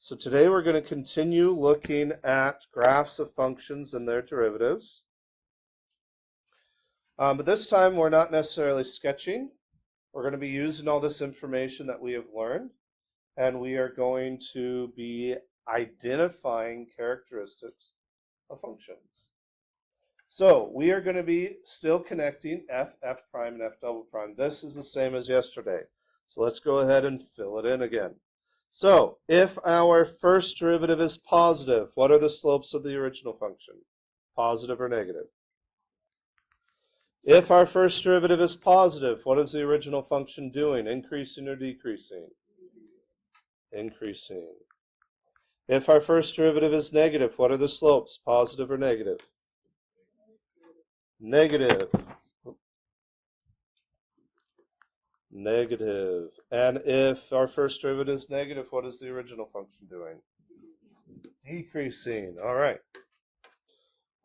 So today we're going to continue looking at graphs of functions and their derivatives. But this time we're not necessarily sketching. We're going to be using all this information that we have learned, and we are going to be identifying characteristics of functions. So we are going to be still connecting f prime, and f double prime. This is the same as yesterday. So let's go ahead and fill it in again. So if our first derivative is positive, what are the slopes of the original function? Positive or negative? If our first derivative is positive, what is the original function doing? Increasing or decreasing? Increasing. If our first derivative is negative, what are the slopes? Positive or negative? Negative. Negative. And if our first derivative is negative, what is the original function doing? Decreasing. All right.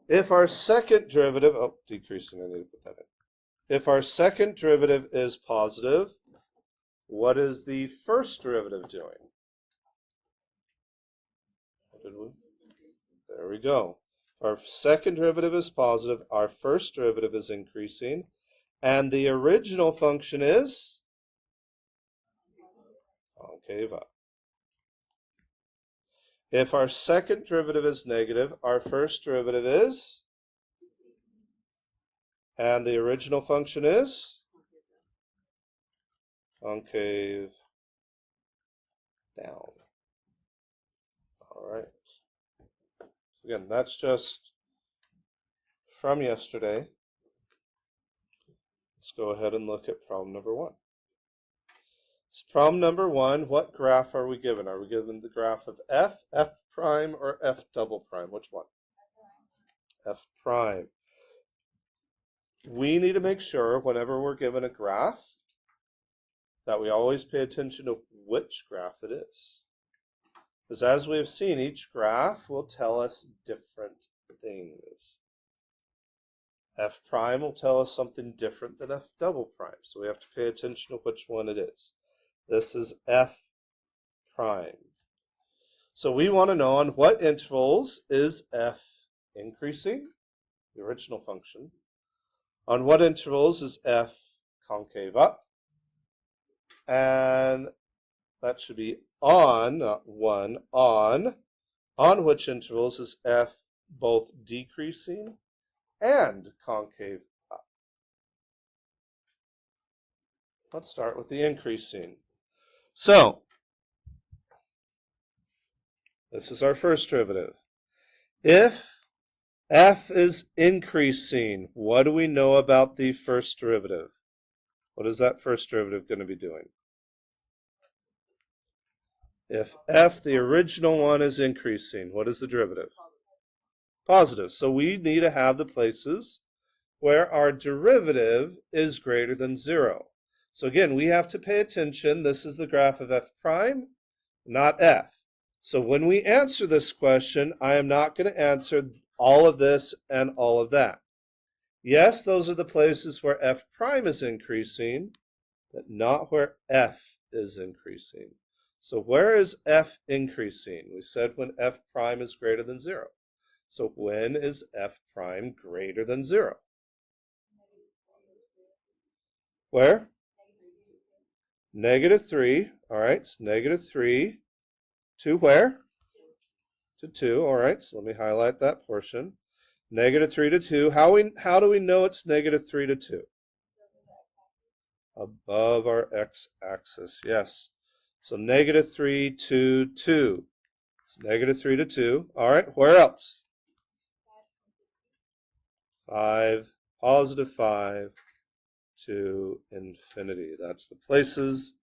If our second derivative, decreasing, I need to put that in. If our second derivative is positive, what is the first derivative doing? There we go. Our second derivative is positive, our first derivative is increasing, and the original function is concave up. If our second derivative is negative, our first derivative is, and the original function is concave down. All right. Again, that's just from yesterday. Let's go ahead and look at problem number 1. So problem number 1, what graph are we given? Are we given the graph of f prime, or f double prime? Which one? F prime. We need to make sure whenever we're given a graph that we always pay attention to which graph it is. Because as we have seen, each graph will tell us different things. F prime will tell us something different than f double prime, so we have to pay attention to which one it is. This is f prime. So we want to know on what intervals is f increasing, the original function. On what intervals is f concave up? And that should be on, not one, on which intervals is f both decreasing and concave up. Let's start with the increasing. So, this is our first derivative. If f is increasing, what do we know about the first derivative? What is that first derivative going to be doing? If f, the original one, is increasing, what is the derivative? Positive. So we need to have the places where our derivative is greater than 0. So again, we have to pay attention. This is the graph of f prime, not f. So when we answer this question, I am not going to answer all of this and all of that. Yes, those are the places where f prime is increasing, but not where f is increasing. So where is f increasing? We said when f prime is greater than 0. So when is f prime greater than 0? Where? Negative 3. All right, it's negative 3 to where? To 2. All right, so let me highlight that portion. Negative 3 to 2. How do we know it's negative 3 to 2? Above our x-axis, yes. So negative 3 to 2. So negative 3 to 2. All right, where else? 5, positive 5 to infinity. That's the places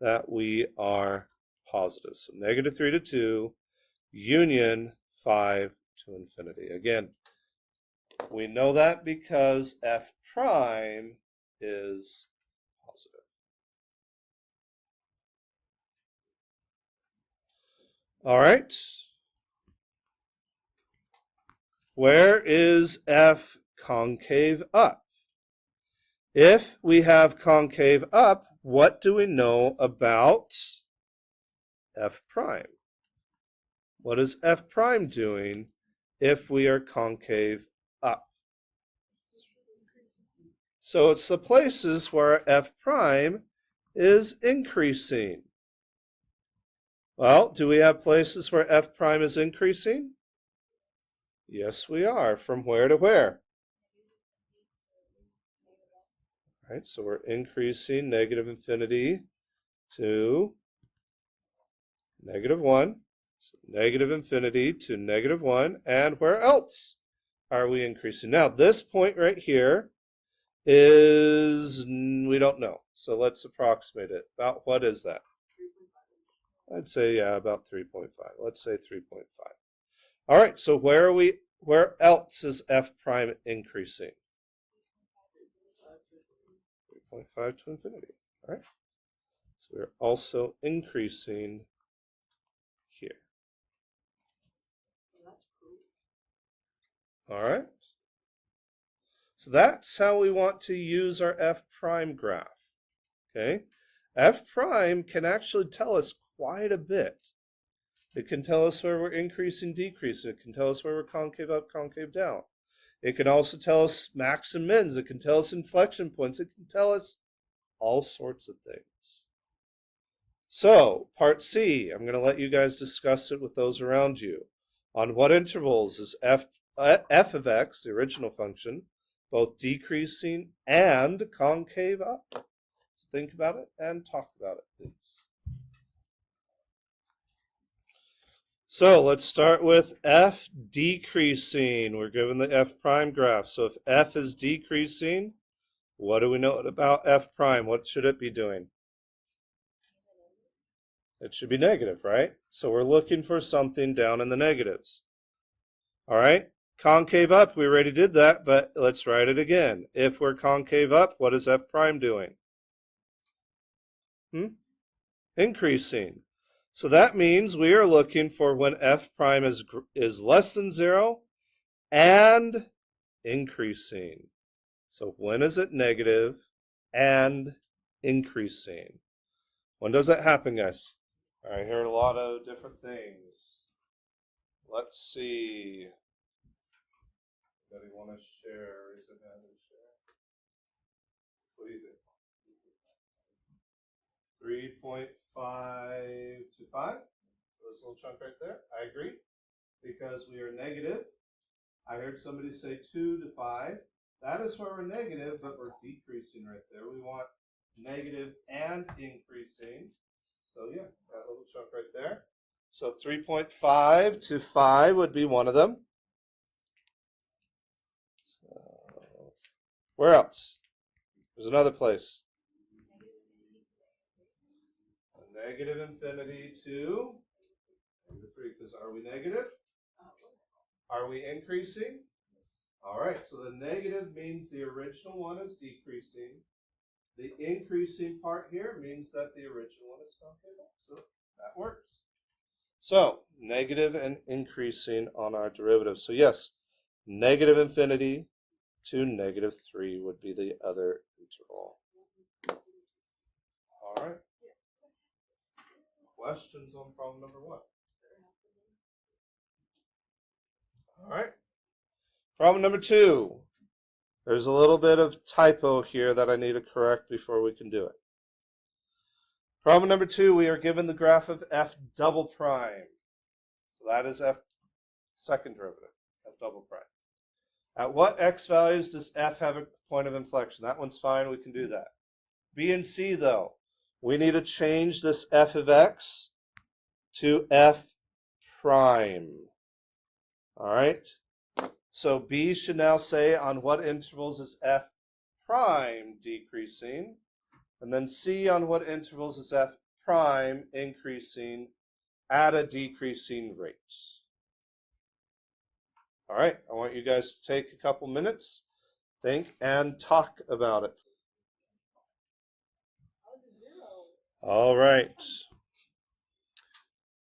that we are positive. So negative 3 to 2, union 5 to infinity. Again, we know that because f prime is positive. All right. Where is f concave up? If we have concave up, what do we know about f prime? what is f prime doing if we are concave up? So it's the places where f prime is increasing. Well, do we have places where f prime is increasing? Yes, we are. From where to where? Right, so we're increasing negative infinity to negative 1. So negative infinity to negative 1. And where else are we increasing? Now, this point right here is, we don't know. So let's approximate it. About what is that? I'd say, yeah, about 3.5. Let's say 3.5. All right, so where else is f prime increasing? 3.5 to infinity. All right. So we're also increasing here. All right. So that's how we want to use our f prime graph. Okay. F prime can actually tell us quite a bit. It can tell us where we're increasing, decreasing. It can tell us where we're concave up, concave down. It can also tell us max and mins. It can tell us inflection points. It can tell us all sorts of things. So, part C, I'm going to let you guys discuss it with those around you. On what intervals is f of x, the original function, both decreasing and concave up? So think about it and talk about it, please. So let's start with f decreasing. We're given the f prime graph. So if f is decreasing, what do we know about f prime? What should it be doing? It should be negative, right? So we're looking for something down in the negatives. All right, concave up, we already did that, but let's write it again. If we're concave up, what is f prime doing? Increasing. So that means we are looking for when f prime is less than 0 and increasing. So when is it negative and increasing? When does that happen, guys? I heard a lot of different things. Let's see. Anybody want to share? Raise your hand and share. What do you think? 3.5 to 5. This little chunk right there. I agree. Because we are negative. I heard somebody say 2 to 5. That is where we're negative, but we're decreasing right there. We want negative and increasing. So yeah, that little chunk right there. So 3.5 to 5 would be one of them. So, where else? There's another place. A negative infinity to negative 3, because are we negative? Are we increasing? All right, so the negative means the original one is decreasing. The increasing part here means that the original one is concave up. So that works. So negative and increasing on our derivative. So yes, negative infinity to negative 3 would be the other interval. All right. Questions on problem number 1? All right. Problem number 2. There's a little bit of typo here that I need to correct before we can do it. Problem number 2, we are given the graph of f double prime. So that is f second derivative, f double prime. At what x values does f have a point of inflection? That one's fine, we can do that. B and C, though, we need to change this f of x to f prime. All right? So B should now say on what intervals is f prime decreasing, and then C on what intervals is f prime increasing at a decreasing rate. All right, I want you guys to take a couple minutes, think, and talk about it. All right.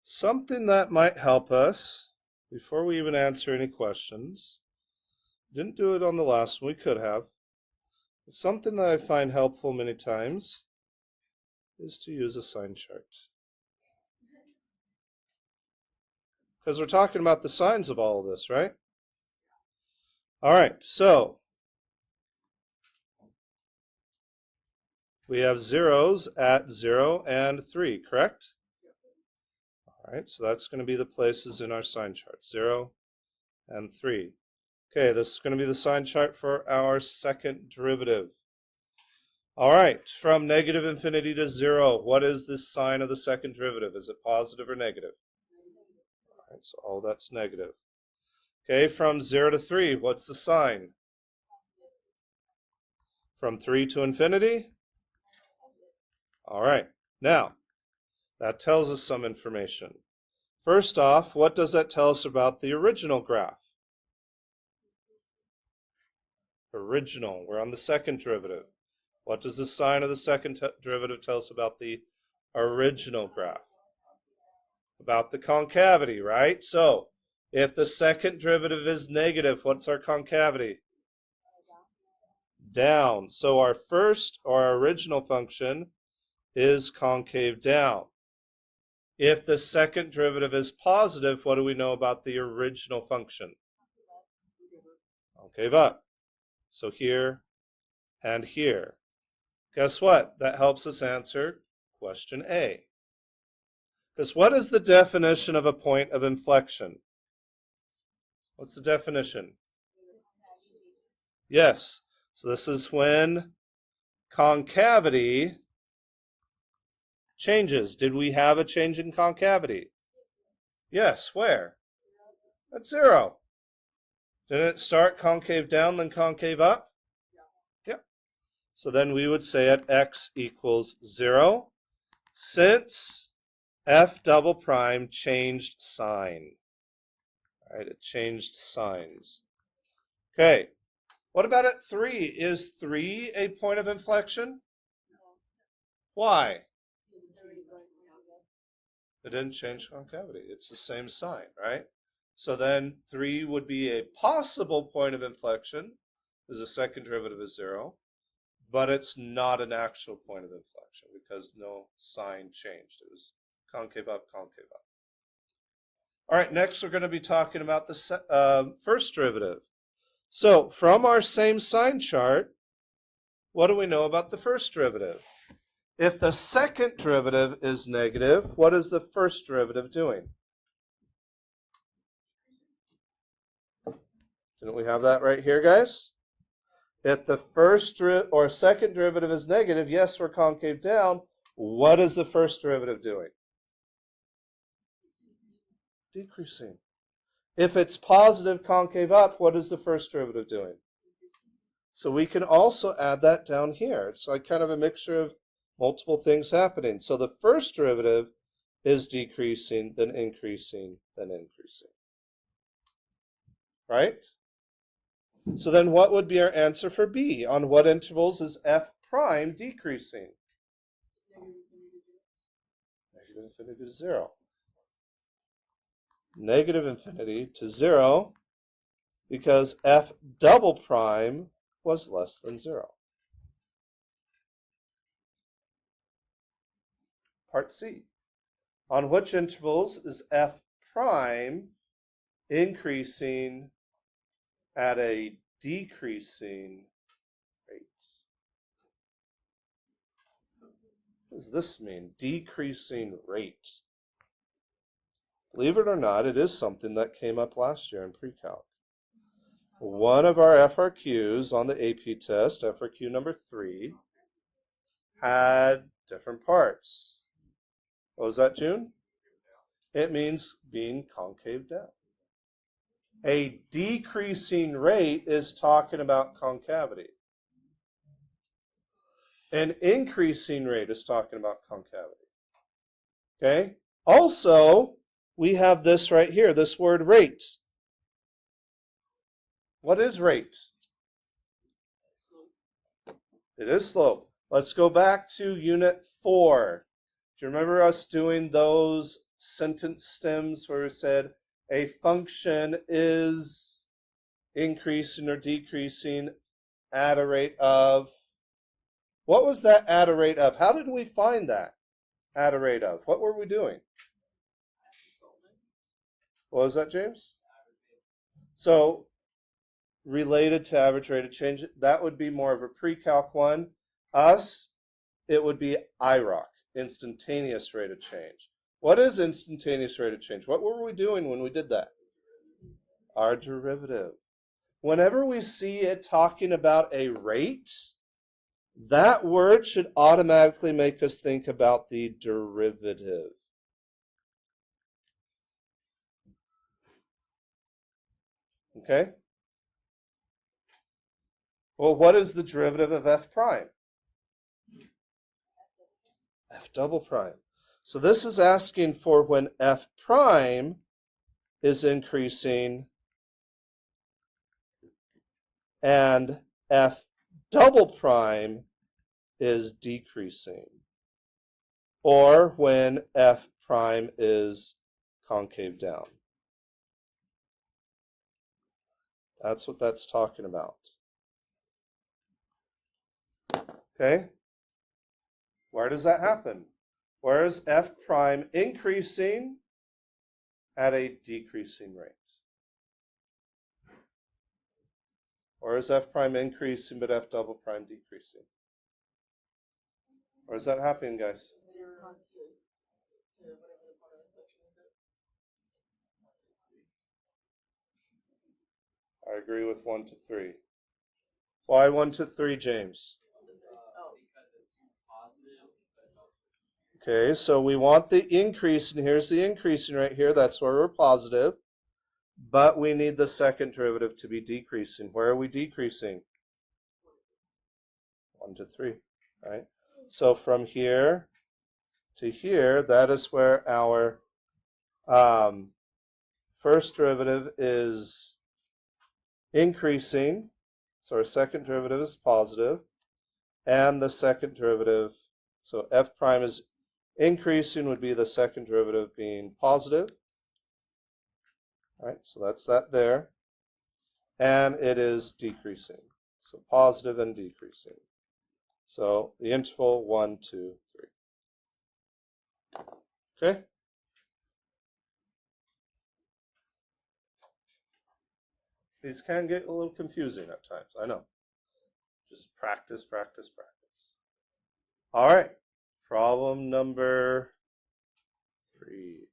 Something that might help us before we even answer any questions. Didn't do it on the last one, we could have. But something that I find helpful many times is to use a sign chart. Because we're talking about the signs of all of this, right? All right, so we have zeros at 0 and 3, correct? All right, so that's going to be the places in our sign chart, 0 and 3. Okay, this is going to be the sign chart for our second derivative. All right, from negative infinity to 0, what is the sign of the second derivative? Is it positive or negative? All right, so all that's negative. Okay, from 0 to 3, what's the sign? From 3 to infinity? All right, now, that tells us some information. First off, what does that tell us about the original graph? Original, we're on the second derivative. What does the sign of the second derivative tell us about the original graph? About the concavity, right? So, if the second derivative is negative, what's our concavity? Down. So our first, or our original function, is concave down. If the second derivative is positive, what do we know about the original function? Concave up. So here and here. Guess what? That helps us answer question A. Because what is the definition of a point of inflection? What's the definition? Yes. So this is when concavity changes. Did we have a change in concavity? Yes. Where? At 0. Didn't it start concave down, then concave up? Yep. So then we would say at x equals 0, since f double prime changed sign. All right, it changed signs. Okay, what about at 3? Is 3 a point of inflection? Why? It didn't change concavity. It's the same sign, right? So then 3 would be a possible point of inflection, because the second derivative is 0, but it's not an actual point of inflection because no sign changed. It was concave up, concave up. All right, next we're going to be talking about the first derivative. So from our same sign chart, what do we know about the first derivative? If the second derivative is negative, what is the first derivative doing? Didn't we have that right here, guys? If the first or second derivative is negative, yes, we're concave down. What is the first derivative doing? Decreasing. If it's positive concave up, what is the first derivative doing? So we can also add that down here. It's like kind of a mixture of multiple things happening. So the first derivative is decreasing, then increasing, then increasing. Right? So then what would be our answer for B? On what intervals is f prime decreasing? Negative infinity to 0. Negative infinity to 0 because f double prime was less than 0. Part C. On which intervals is f prime increasing at a decreasing rate? What does this mean? Decreasing rate. Believe it or not, it is something that came up last year in pre-calc. One of our FRQs on the AP test, FRQ number 3, had different parts. What was that, June? It means being concave down. A decreasing rate is talking about concavity. An increasing rate is talking about concavity. Okay? Also, we have this right here, this word rate. What is rate? It is slope. Let's go back to Unit 4. Do you remember us doing those sentence stems where we said a function is increasing or decreasing at a rate of? What was that at a rate of? How did we find that at a rate of? What were we doing? What was that, James? So related to average rate of change, that would be more of a pre-calc one. Us, it would be IROC, instantaneous rate of change. What is instantaneous rate of change? What were we doing when we did that? Our derivative. Whenever we see it talking about a rate, that word should automatically make us think about the derivative. Okay? Well, what is the derivative of f prime? F double prime. So this is asking for when f prime is increasing and f double prime is decreasing, or when f prime is concave down. That's what that's talking about. Okay? Where does that happen? Where is f prime increasing at a decreasing rate? Or is f prime increasing but f double prime decreasing? Or is that happening, guys? 0 to whatever the part of inflection is. I agree with 1 to 3. Why 1 to 3, James? Okay, so we want the increase, and here's the increasing right here. That's where we're positive. But we need the second derivative to be decreasing. Where are we decreasing? 1 to 3, right? So from here to here, that is where our first derivative is increasing. So our second derivative is positive. And the second derivative, so f prime is increasing would be the second derivative being positive. All right, so that's that there. And it is decreasing. So positive and decreasing. So the interval 1, 2, 3. Okay? These can get a little confusing at times, I know. Just practice, practice, practice. All right, problem number 3.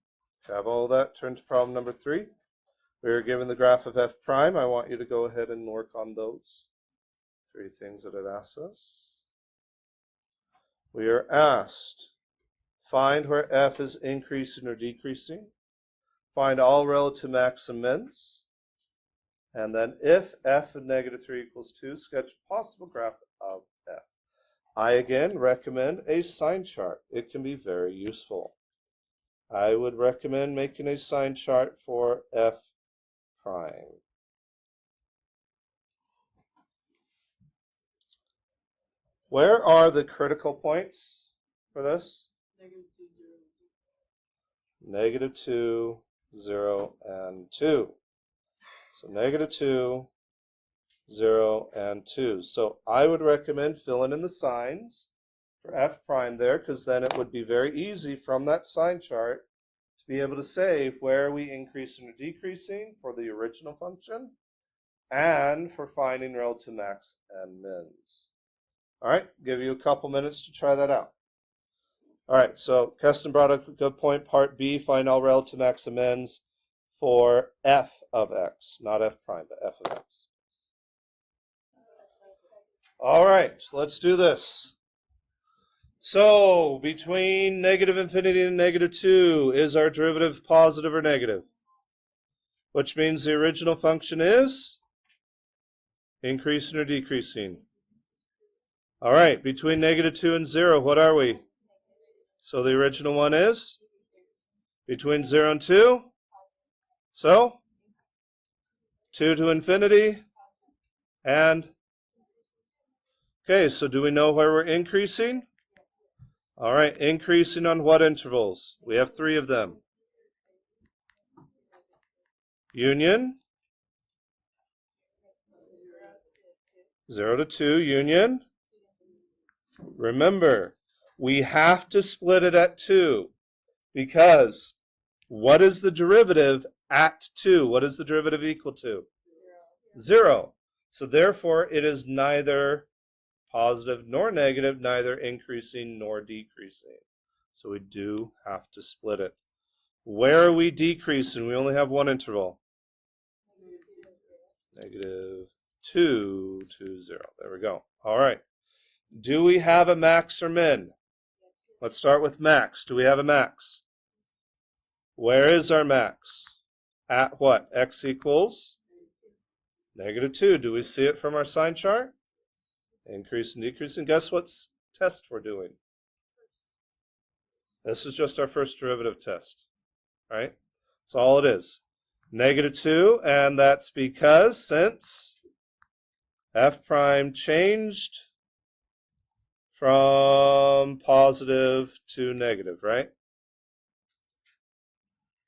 Have all that, turn to problem number 3. We are given the graph of f prime. I want you to go ahead and work on those 3 things that it asks us. We are asked, find where f is increasing or decreasing, find all relative maximums, and then if f of -3 equals 2, sketch a possible graph of f. I again recommend a sign chart. It can be very useful. I would recommend making a sign chart for f prime. Where are the critical points for this? -2, 0, and 2. So -2, 0, and 2. So I would recommend filling in the signs for f prime there, because then it would be very easy from that sign chart to be able to say where are we increasing or decreasing for the original function and for finding relative max and mins. All right, give you a couple minutes to try that out. All right, so Keston brought up a good point. Part B, find all relative max and mins for f of x, not f prime, but f of x. All right, let's do this. So between -infinity and -2, is our derivative positive or negative? Which means the original function is increasing or decreasing. All right, between -2 and 0, what are we? So the original one is between 0 and 2. So 2 to infinity and, okay, so do we know where we're increasing? All right, increasing on what intervals? We have 3 of them. Union, 0 to 2, union. Remember, we have to split it at 2 because what is the derivative at 2. What is the derivative equal to? 0. 0. So therefore, it is neither positive nor negative, neither increasing nor decreasing. So we do have to split it. Where are we decreasing? We only have one interval. Negative 2 to 0. There we go. All right. Do we have a max or min? Let's start with max. Do we have a max? Where is our max? At what? X equals? Negative 2. Do we see it from our sign chart? Increase and decrease. And guess what test we're doing? This is just our first derivative test. Right? That's all it is. Negative 2, and that's because since f prime changed from positive to negative, right?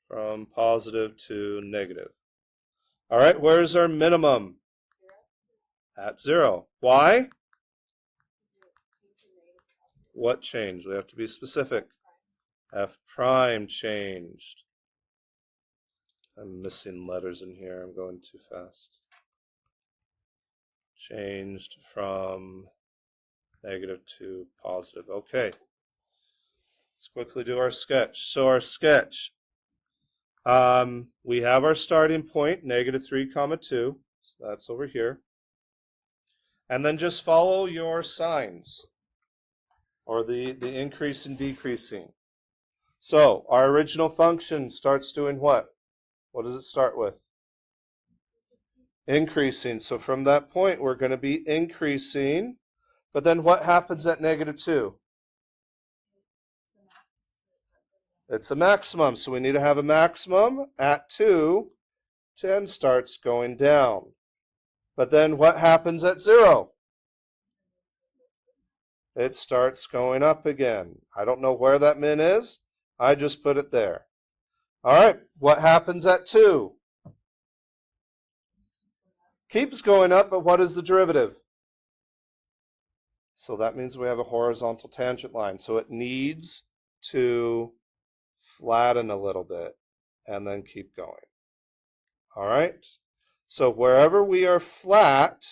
From positive to negative. All right, where's our minimum? At 0. Why? What changed? We have to be specific. F prime changed. I'm missing letters in here. I'm going too fast. Changed from negative to positive. Okay. Let's quickly do our sketch. So our sketch, we have our starting point, negative 3, 2. So that's over here. And then just follow your signs, or the increase and decreasing. So our original function starts doing what? What does it start with? Increasing. So from that point, we're going to be increasing. But then what happens at negative 2? It's a maximum. So we need to have a maximum at 2. 10 starts going down. But then what happens at 0? It starts going up again. I don't know where that min is. I just put it there. All right, what happens at 2? Keeps going up, but what is the derivative? So that means we have a horizontal tangent line. So it needs to flatten a little bit and then keep going. All right, so wherever we are flat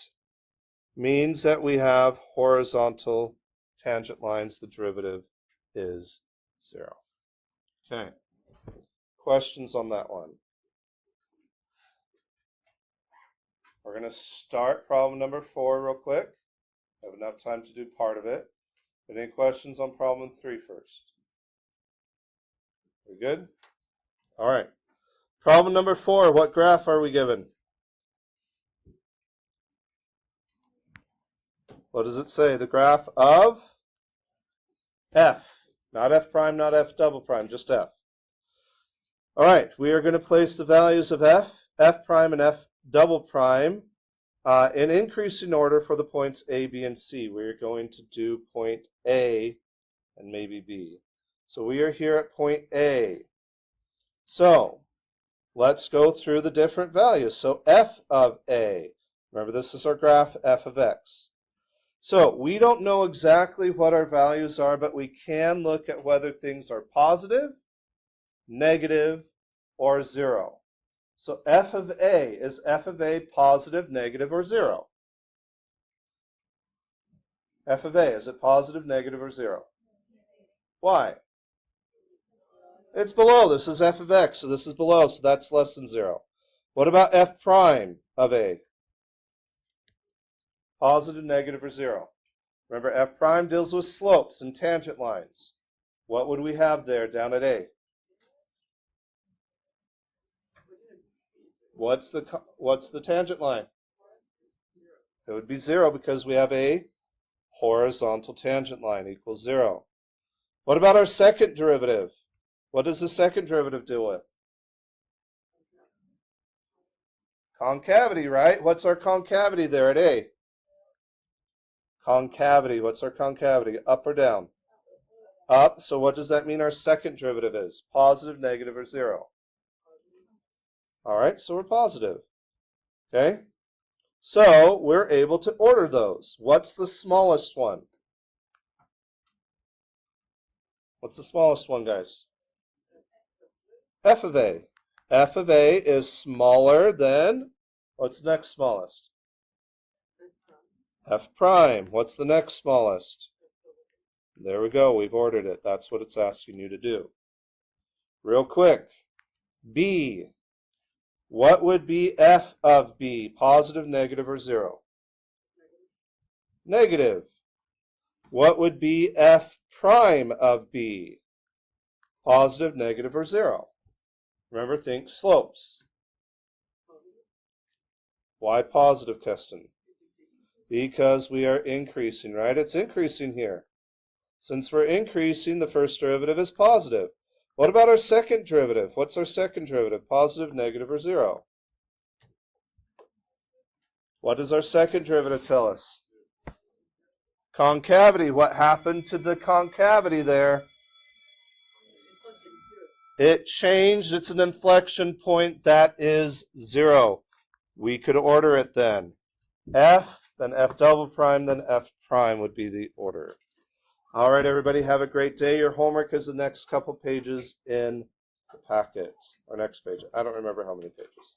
means that we have horizontal tangent lines. The derivative is 0. Okay. Questions on that one? We're going to start problem number 4 real quick. Have enough time to do part of it. Any questions on problem 3 first? We good? All right. Problem number 4, what graph are we given? What does it say? The graph of f. Not f prime, not f double prime, just f. All right, we are going to place the values of f, f prime, and f double prime in increasing order for the points A, B, and C. We are going to do point A and maybe B. So we are here at point A. So let's go through the different values. So f of A, remember this is our graph f of x. So we don't know exactly what our values are, but we can look at whether things are positive, negative, or 0. So f of A, is f of A positive, negative, or 0? F of A, is it positive, negative, or 0? Why? It's below. This is f of x, so this is below, so that's less than 0. What about f prime of A? Positive, negative, or 0? Remember, f prime deals with slopes and tangent lines. What would we have there down at A? What's the tangent line? It would be 0 because we have a horizontal tangent line equals 0. What about our second derivative? What does the second derivative deal with? Concavity, right? What's our concavity there at A? Concavity. What's our concavity? Up or down? Up. So what does that mean our second derivative is? Positive, negative, or 0? All right, so we're positive. Okay? So we're able to order those. What's the smallest one? What's the smallest one, guys? F of A. f of a is smaller than, what's the next smallest? F prime. What's the next smallest? There we go. We've ordered it. That's what it's asking you to do. Real quick. B. What would be f of b? Positive, negative, or 0? Negative. What would be f prime of b? Positive, negative, or 0? Remember, think slopes. Why positive, Keston? Because we are increasing, right? It's increasing here. Since we're increasing, the first derivative is positive. What about our second derivative? What's our second derivative? Positive, negative, or 0? What does our second derivative tell us? Concavity. What happened to the concavity there? It changed. It's an inflection point that is 0. We could order it then. F, then F double prime, then F prime would be the order. All right, everybody, have a great day. Your homework is the next couple pages in the packet, or next page. I don't remember how many pages.